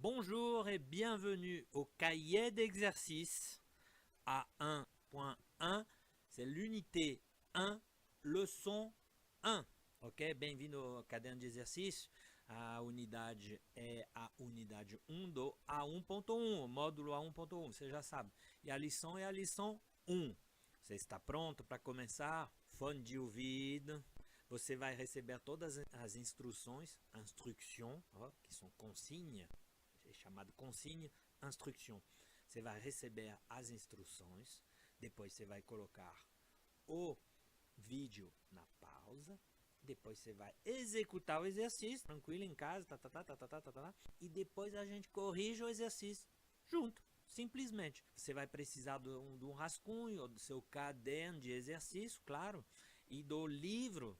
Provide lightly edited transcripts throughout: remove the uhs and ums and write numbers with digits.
Bonjour et bienvenue au cahier d'exercice A1.1. C'est l'unité 1, leçon 1. Ok, bem-vindo ao caderno de exercício. A unidade é a unidade 1 do A1.1, módulo A1.1, você já sabe. E a lição é a lição 1. Você está pronto para começar? Fone de ouvido. Você vai receber todas as instruções, que são consignas, é chamado consigne, instruction. Você vai receber as instruções, depois você vai colocar o vídeo na pausa, depois você vai executar o exercício, tranquilo, em casa, e depois a gente corrige o exercício junto, simplesmente. Você vai precisar de um rascunho, do seu caderno de exercício, claro, e do livro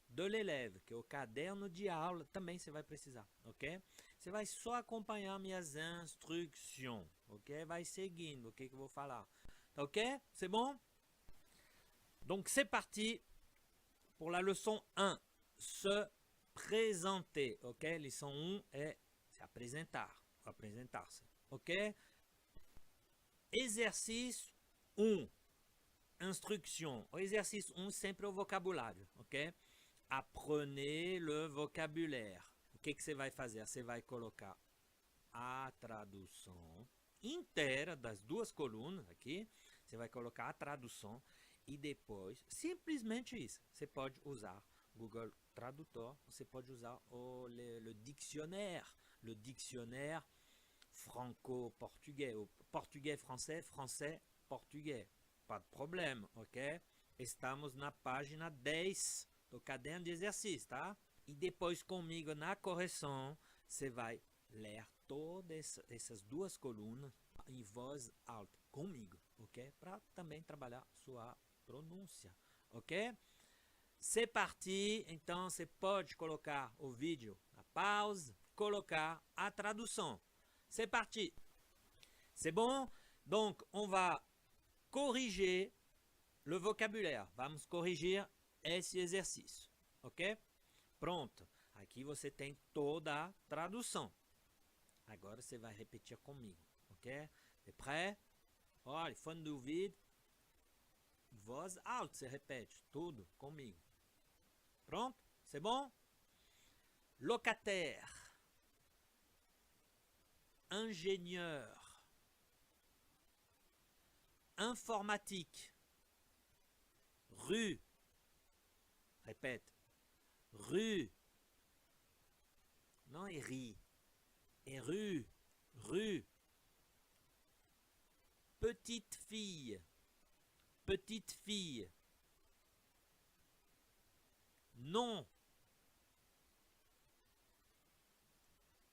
de l'élève, que é o caderno de aula, também você vai precisar, ok? Você vai só acompanhar minhas instruções, ok? Vai seguindo o que eu vou falar, ok? C'est bon? Donc c'est parti pour la leçon 1, se présenter, ok? Lição 1 é se apresentar-se, ok? Exercício 1, instruction. O exercício 1 sempre é o vocabulário, ok? Apprenez le vocabulaire. O que você vai fazer? Você vai colocar a tradução inteira das duas colunas aqui. Você vai colocar a tradução e depois, simplesmente isso. Você pode usar Google Tradutor, você pode usar le dictionnaire franco-portugais, ou portugais-français, français-portugais. Pas de problème, ok? Estamos na página 10 do caderno de exercício, tá? E depois comigo na correção, você vai ler todas essas duas colunas em voz alta, comigo, ok? Para também trabalhar sua pronúncia, ok? C'est parti, então você pode colocar o vídeo na pausa, colocar a tradução. C'est parti. C'est bon? Donc, on va corriger le vocabulaire. Vamos corrigir esse exercício, ok? Pronto, aqui você tem toda a tradução. Agora você vai repetir comigo, ok? É prêt? Olha, fone de ouvido, voz alta, você repete tudo comigo. Pronto? C'est bon? Locataire, ingénieur, informatique, rue, répète, rue, non, et ri, et rue, petite fille, nom,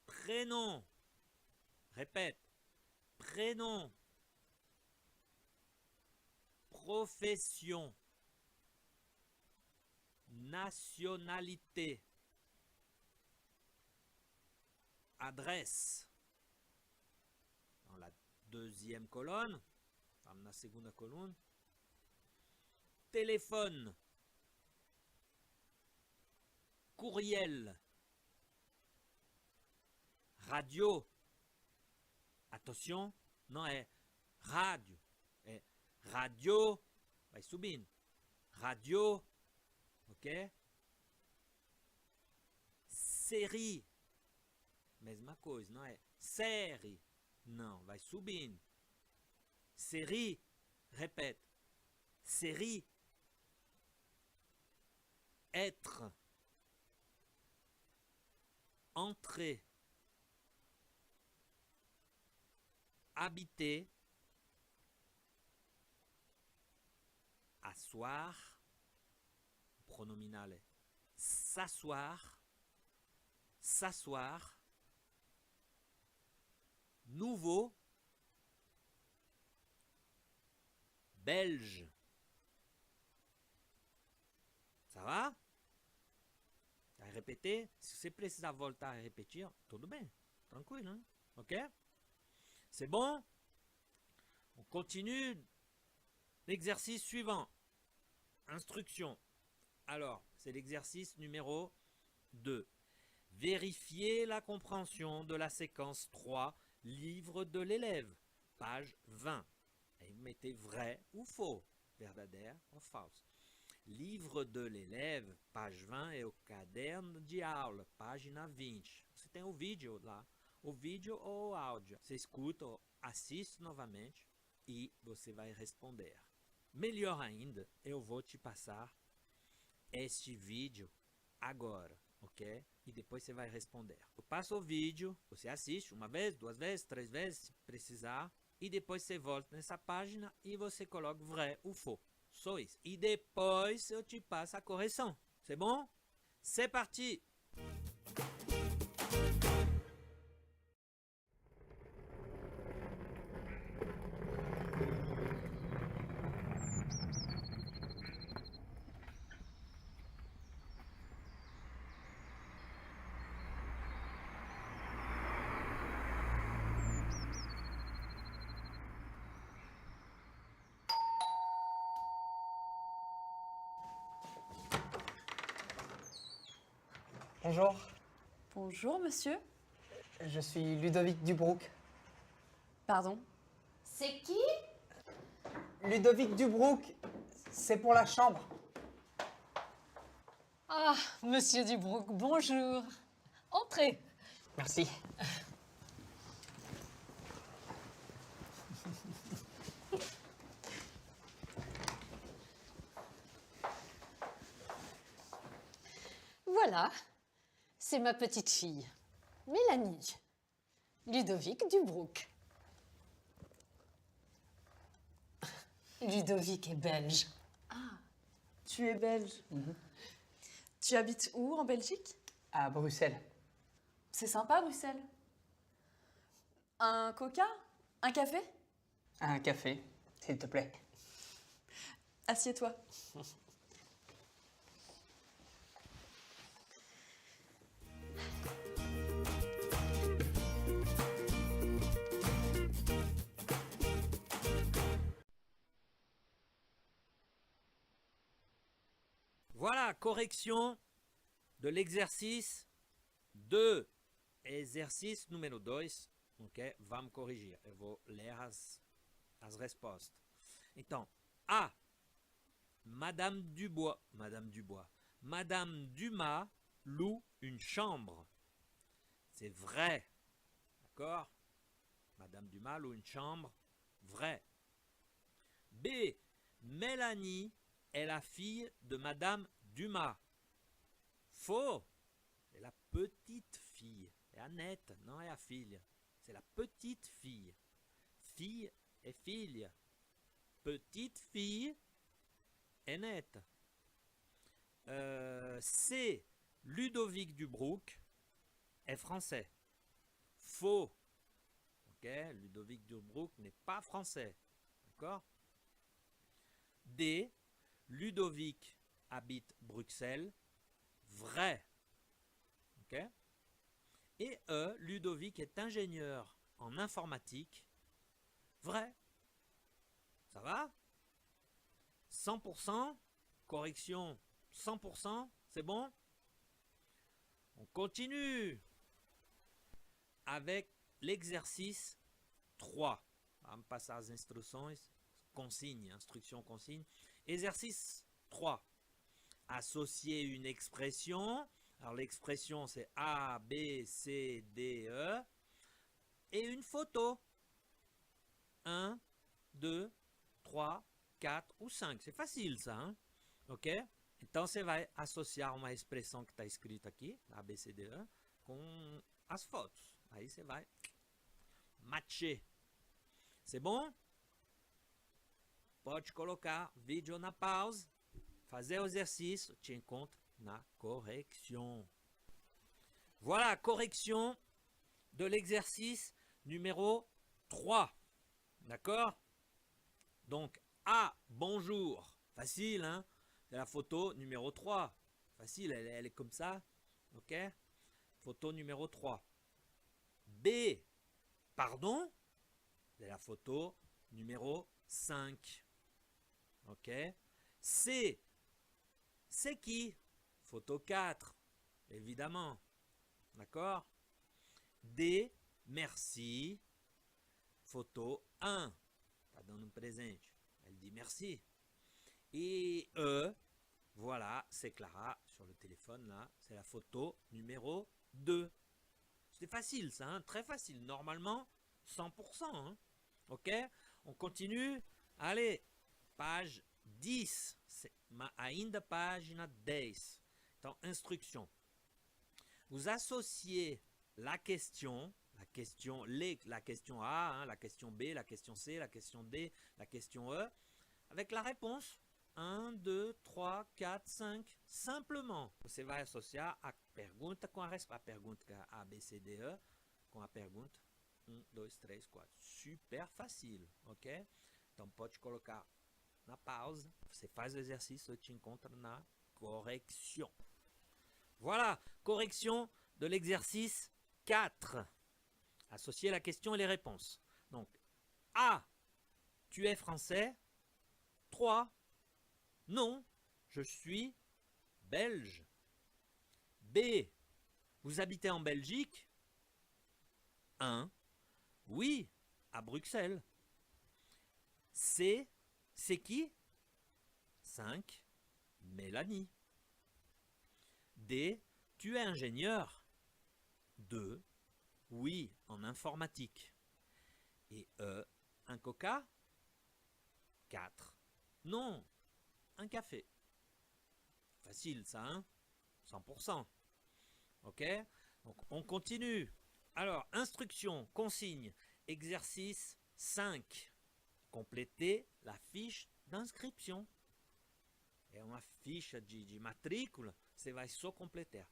prénom, répète, prénom, profession, nationalité, adresse. Dans la deuxième colonne, dans la seconde colonne, téléphone, courriel, radio. Attention, não é rádio, é radio, vai subindo. Radio, ok? Série, mesma coisa, não é série, não, vai subindo. Série, répète, série. Être, entrer, habiter, asseoir, pronominal est s'asseoir, s'asseoir, nouveau, belge. Ça va? Vai repetir? Se você precisar voltar a repetir, tudo bem, tranquilo, hein? Ok? C'est bon? On continue l'exercice suivant. Instruction. Alors, c'est l'exercice numéro 2. Vérifiez la compréhension de la séquence 3, livre de l'élève, page 20. Et vous mettez vrai ou faux, verdadeiro ou falso. Livre de l'élève, page 20, é o caderno de aula, página 20. Você tem o vídeo lá, o vídeo ou o áudio. Você escuta, assiste novamente e você vai responder. Melhor ainda, eu vou te passar este vídeo agora, ok? E depois você vai responder. Eu passo o vídeo, você assiste uma vez, duas vezes, três vezes, se precisar. E depois você volta nessa página e você coloca vrai ou faux. Só isso. E depois eu te passo a correção. C'est bon? C'est parti! Bonjour, Bonjour, monsieur. je suis Ludovic Dubrouk. Pardon? C'est qui? Ludovic Dubrouk, c'est pour la chambre. Ah, monsieur Dubrouk, bonjour. Entrez. Merci. Voilà, c'est ma petite fille, Mélanie. Ludovic Dubrouk. Ludovic est belge. Tu es belge. Tu habites où en Belgique? À Bruxelles. C'est sympa, Bruxelles. Un coca? Un café? Un café, s'il te plaît. Assieds-toi. Voilà, correction de l'exercice 2. Exercício número 2. Ok? Vamos corrigir. Eu vou ler as respostas. Então, A. Madame Dubois. Madame Dumas loue une chambre. C'est vrai. D'accord? Madame Dumas loue une chambre. Vrai. B. Mélanie est la fille de Madame Dumas. Faux. C'est la petite fille. É a neta, não é a filha. C'est la petite fille. Fille é filha. Petite fille é neta. C. Ludovic Dubrouk est français. Faux. Ok? Ludovic Dubrouk n'est pas français. D'accord? D. Ludovic habite Bruxelles. Vrai. Ok? Et E. Ludovic est ingénieur en informatique. Vrai. Ça va? 100%. Correction 100%. C'est bon? On continue avec l'exercice 3. Vamos passar as instruções. Consigne, instruction, consigne. Exercice 3. Associer une expression. Alors l'expression c'est A, B, C, D, E. Et une photo. 1, 2, 3, 4 ou 5. C'est facile ça, hein? Ok? Então você vai associar uma expressão que está escrita aqui, A, B, C, D, E, com as fotos. Aí você vai matcher. C'est bon? Pode colocar vídeo na pause, fazer o exercício, te encontro na correction. Voilà, correction de l'exercice numéro 3. D'accord? Donc, A, bonjour. Facile, hein? C'est la photo numéro 3. Facile, elle est comme ça. Ok? Photo numéro 3. B, pardon. C'est la photo numéro 5. Ok? C, c'est qui? Photo 4, évidemment. D'accord? D, merci. Photo 1. Tá dando um presente. Elle dit merci. Et E, voilà, c'est Clara sur le téléphone là. C'est la photo numéro 2. C'est facile ça, hein, très facile. Normalement, 100%. Hein. Ok? On continue. Allez, page 10. Ainda página 10. Então, instruction. Vous associez la question A, hein, la question B, la question C, la question D, la question E, avec la réponse 1, 2, 3, 4, 5. Simplement, você vai associar a pergunta com a resposta. A pergunta A, B, C, D, E, com a pergunta 1, 2, 3, 4. Super facile, ok? Então pode colocar na pausa, você faz o exercício e te encontra na correction. Voilà, correction de l'exercice 4. Associer la question et les réponses. Donc, A, tu es français. 3, non, je suis belge. B, vous habitez en Belgique. 1, oui, à Bruxelles. C, c'est qui? 5, Mélanie. D, tu es ingénieur. 2, oui, en informatique. Et E, un coca. 4, non, un café. Facile ça, hein? 100%. Ok? Donc on continue. Alors, instruction, consigne, exercice 5. Compléter la fiche d'inscrição. É uma ficha de matrícula, você vai só completar.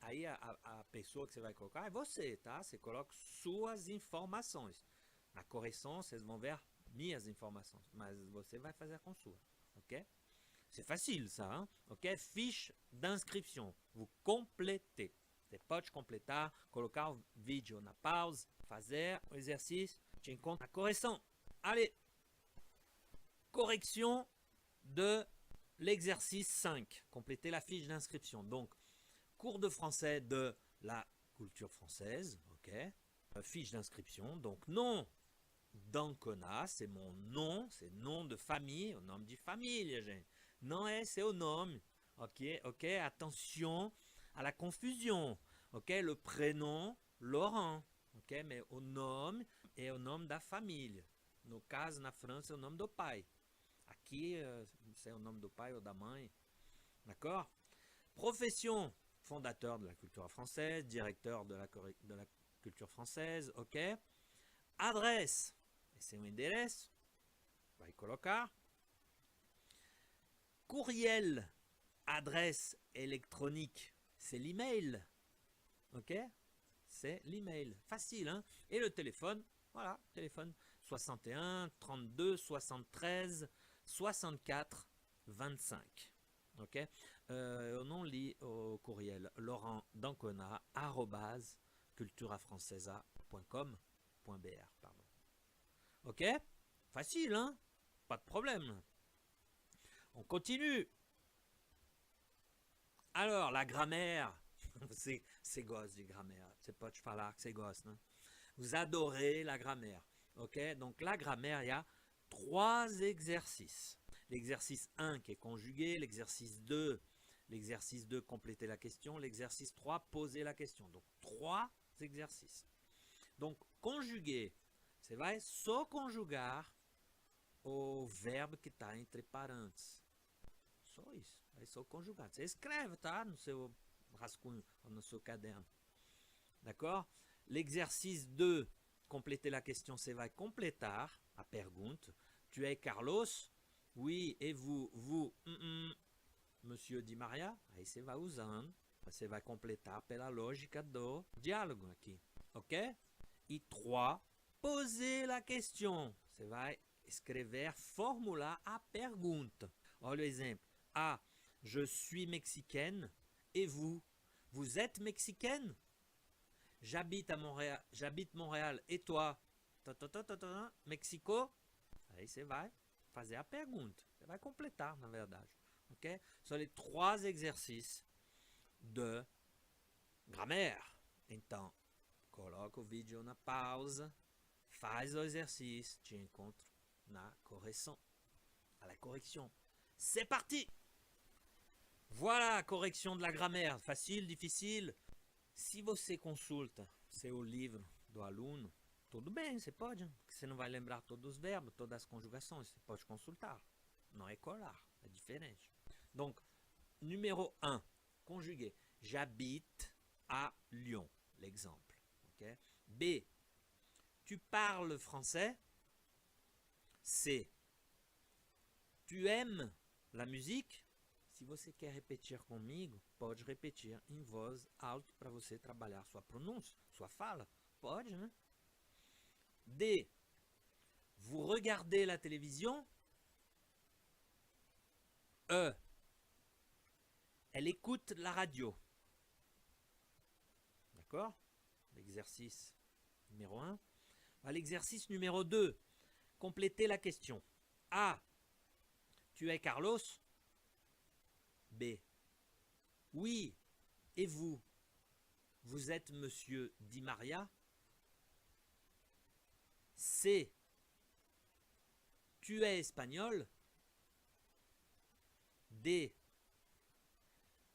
Aí a pessoa que você vai colocar é você, tá? Você coloca suas informações. Na correção, vocês vão ver minhas informações, mas você vai fazer com sua, ok? C'est facile ça, hein? Ok? Fiche d'inscrição. Vous completez. Você pode completar, colocar o vídeo na pause, fazer o exercício, te encontra a correção. Allez, correction de l'exercice 5. Compléter la fiche d'inscription. Donc, cours de français de la culture française. Ok. Fiche d'inscription. Donc, nom d'Ancona, c'est mon nom. C'est nom de famille. O nome de família, gente. Não é seu nome. Ok. Ok. Attention à la confusion. Ok. Le prénom, Laurent. Ok. Mais o nome é o nome da família. No caso, na França, é o nome do pai. Aqui, c'est o nome do pai ou da mãe. D'accord? Profession, fondateur de la culture française, directeur de la culture française, ok? Adresse, esse é o endereço, vai colocar. Courriel, adresse électronique, c'est l'email, ok? C'est l'email, facile, hein? Et le téléphone, voilà, téléphone 61 32 73 64 25. Ok? On non lit au courriel Laurent Dancona @culturafrancesa.com.br. Pardon. Ok? Facile, hein? Pas de problème. On continue. Alors, la grammaire. c'est gosse du grammaire. C'est pas de falar que c'est gosse, non? Vous adorez la grammaire. Ok, donc la grammaire, il y a 3 exercices. L'exercice 1 qui est conjugué, l'exercice 2, compléter la question, l'exercice 3, poser la question. Donc 3 exercices. Donc conjuguer, você vai só conjugar o verbo que está entre parênteses. Só isso, vai só conjugar. Você escreve, tá? No seu rascunho, ou no seu caderno. D'accord? L'exercice 2, compléter la question, você vai completar a pergunta. Tu es Carlos? Oui, et vous? Monsieur Di Maria? Aí você vai usando, você vai completar pela lógica do diálogo aqui, ok? E 3, poser la question. Você vai escrever, formular a pergunta. Olha o exemplo. A, je suis mexicaine. Et vous? Vous êtes mexicaine? J'habite à Montréal. J'habite Montréal. Et toi? Mexico? Aí você vai fazer a pergunta. Você vai completar, na verdade. Ok? São les 3 exercices de Grammaire. Então, coloca o vídeo na pausa, faz o exercício, te encontro na correção. À la correction. C'est parti! Voilà, correction de la grammaire. Facile, difficile. Se você consulta seu livro do aluno, tudo bem, você pode. Porque você não vai lembrar todos os verbos, todas as conjugações. Você pode consultar. Não é colar, é diferente. Donc, numéro 1, conjugué. J'habite à Lyon, l'exemple. Okay? B, tu parles français. C, tu aimes la musique. Se você quer repetir comigo, pode repetir em voz alta para você trabalhar sua pronúncia, sua fala. Pode, né? D. Vous regardez la télévision. E. Elle écoute la radio. D'accord? L'exercice numéro 1. L'exercice numéro 2. Complétez la question. A. Tu es Carlos? B. Oui, et vous? Vous êtes Monsieur Di Maria? C. Tu es espagnol? D.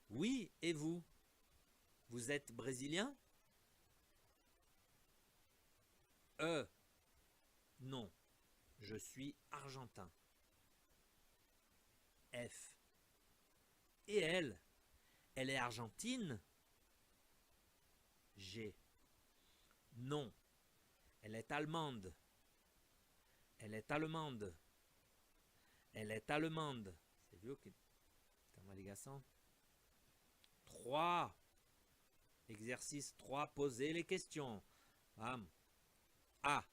Oui, et vous? Vous êtes brésilien? E. Non, je suis argentin. F. Et elle est argentine? G. Non, elle est allemande. Elle est allemande. Elle est allemande. C'est viu que tem uma ligação? 3. Exercice 3. Posez les questions. Vamos. A.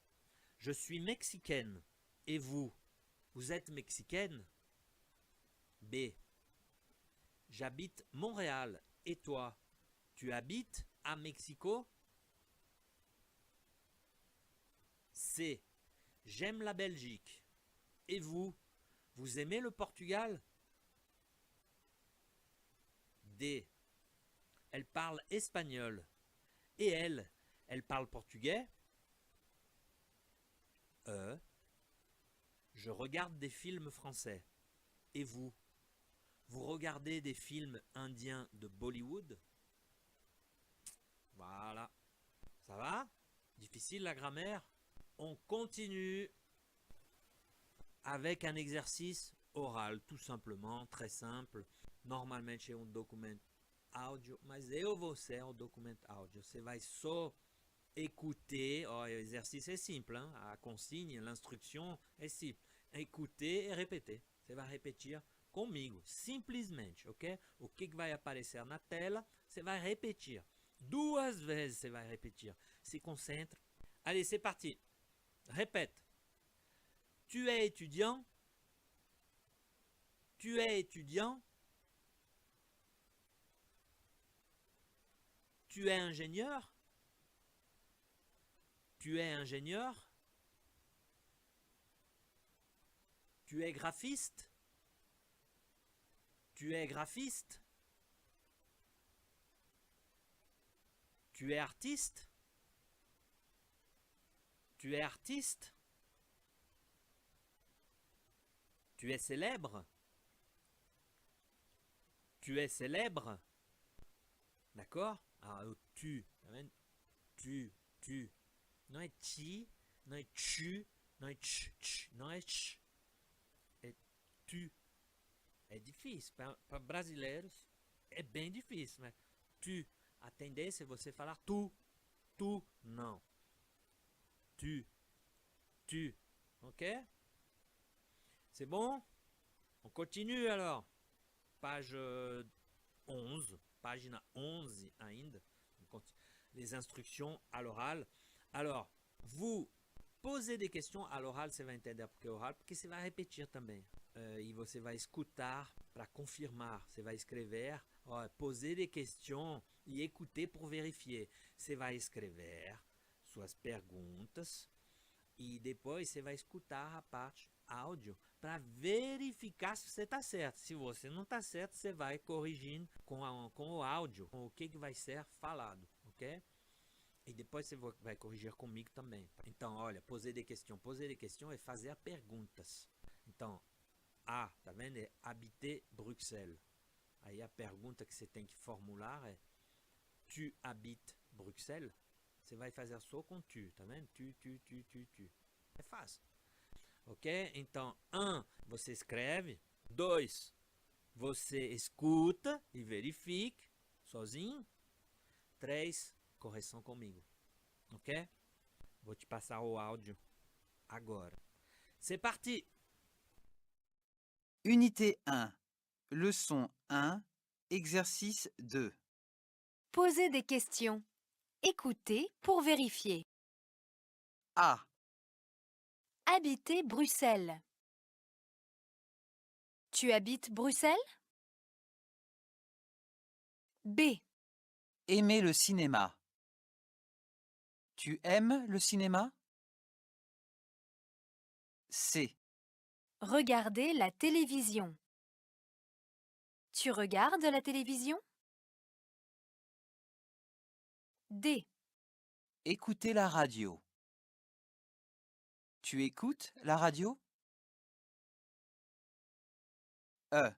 Je suis mexicaine. Et vous? Vous êtes mexicaine? B. J'habite Montréal. Et toi? Tu habites à Mexico? C. J'aime la Belgique. Et vous? Vous aimez le Portugal? D. Elle parle espagnol. Et elle parle portugais? E. Je regarde des films français. Et vous? Vous regardez des films indiens de Bollywood? Voilà. Ça va? Difficile la grammaire? On continue avec un exercice oral, tout simplement, très simple. Normalmente é um documento áudio, mas eu vou ser um documento áudio. Você vai só écouter. Oh, o exercício é simples, hein? A consigne, l'instruction é simples. Écouter e repetir. Você vai repetir comigo, simplesmente, ok? O que vai aparecer na tela, você vai repetir. 2 vezes você vai repetir. Se concentre. Allez, c'est parti. Répète. Tu es étudiant? Tu es étudiant? Tu es ingénieur? Tu es ingénieur? Tu es graphiste? Tu es graphiste? Tu es artiste? Tu es artiste? Tu es célèbre? Tu es célèbre? D'accord? Alors, tu. Não é ti, não é tu, não é ch, não é ch. É tu. É difícil. Para brasileiros é bem difícil, né? Tu. A tendência é você falar tu. Tu. Não. Tu. Ok? C'est bon? On continue alors. Page 11. Página 11 ainda. Les instructions à l'oral. Alors, vous posez des questions à l'oral, você vai entender porque é oral, porque você vai repetir também. E você vai escutar para confirmar. Você vai escrever, poser des questions e écouter pour vérifier. Você vai escrever suas perguntas E depois você vai escutar a parte áudio para verificar se você está certo. Se você não está certo, você vai corrigindo com o áudio, com o que vai ser falado, ok? E depois você vai corrigir comigo também. Então, olha, poser des questions. Poser des questions é fazer perguntas. Então, A, tá vendo? É habiter Bruxelles. Aí a pergunta que você tem que formular é: tu habites Bruxelles? Você vai fazer só com tu, tá vendo? Tu. É fácil. Ok? Então, 1, você escreve. 2, você escuta e verifique sozinho. 3, correção comigo. Ok? Vou te passar o áudio agora. C'est parti! Unité 1. Leçon 1. Exercice 2. Posez des questions. Écoutez pour vérifier. A. Habiter Bruxelles. Tu habites Bruxelles? B. Aimer le cinéma. Tu aimes le cinéma? C. Regarder la télévision. Tu regardes la télévision? D. Écouter la radio. Tu écoutes la radio? E.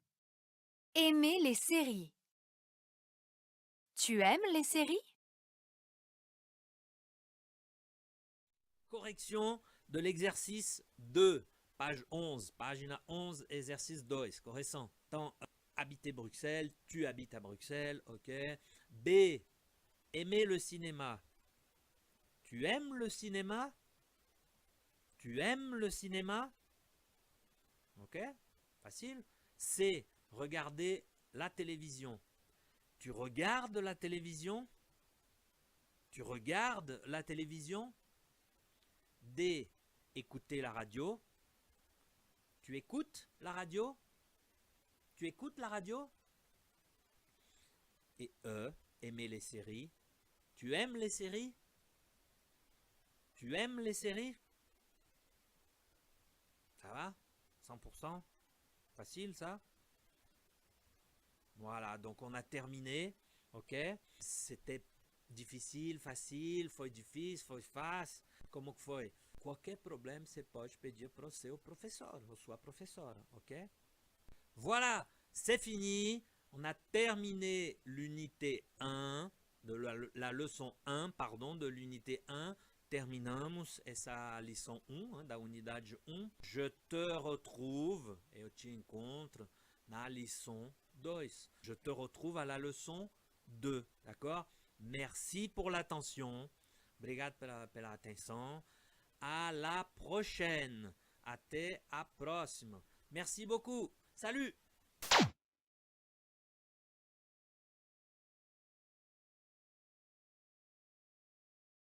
Aimer les séries. Tu aimes les séries? Correction de l'exercice 2, page 11, pagina 11, exercice 2, correção. Então, habiter Bruxelles, tu habites à Bruxelles, ok. B, aimer le cinéma. Tu aimes le cinéma? Tu aimes le cinéma? Ok, facile. C, regarder la télévision. Tu regardes la télévision? Tu regardes la télévision? D, écouter la radio. Tu écoutes la radio? Tu écoutes la radio? Et E, aimer les séries. Tu aimes les séries? Tu aimes les séries? Ça va? 100%? Facile ça? Voilà, donc on a terminé. Ok? C'était difícil, facile, foi difícil, foi fácil. Como que foi? Qualquer problema você pode pedir para o seu professeur ou sua professora, ok? Voilà, c'est fini. On a terminé l'unité 1, de la leçon 1, pardon, de l'unité 1. Terminamos essa lição 1, da unidade 1. Je te retrouve, eu te encontro, na lição 2. Je te retrouve à la leçon 2, d'accord? Merci pour l'attention. Obrigado pela atenção. À la prochaine. Até a próxima. Merci beaucoup. Salut!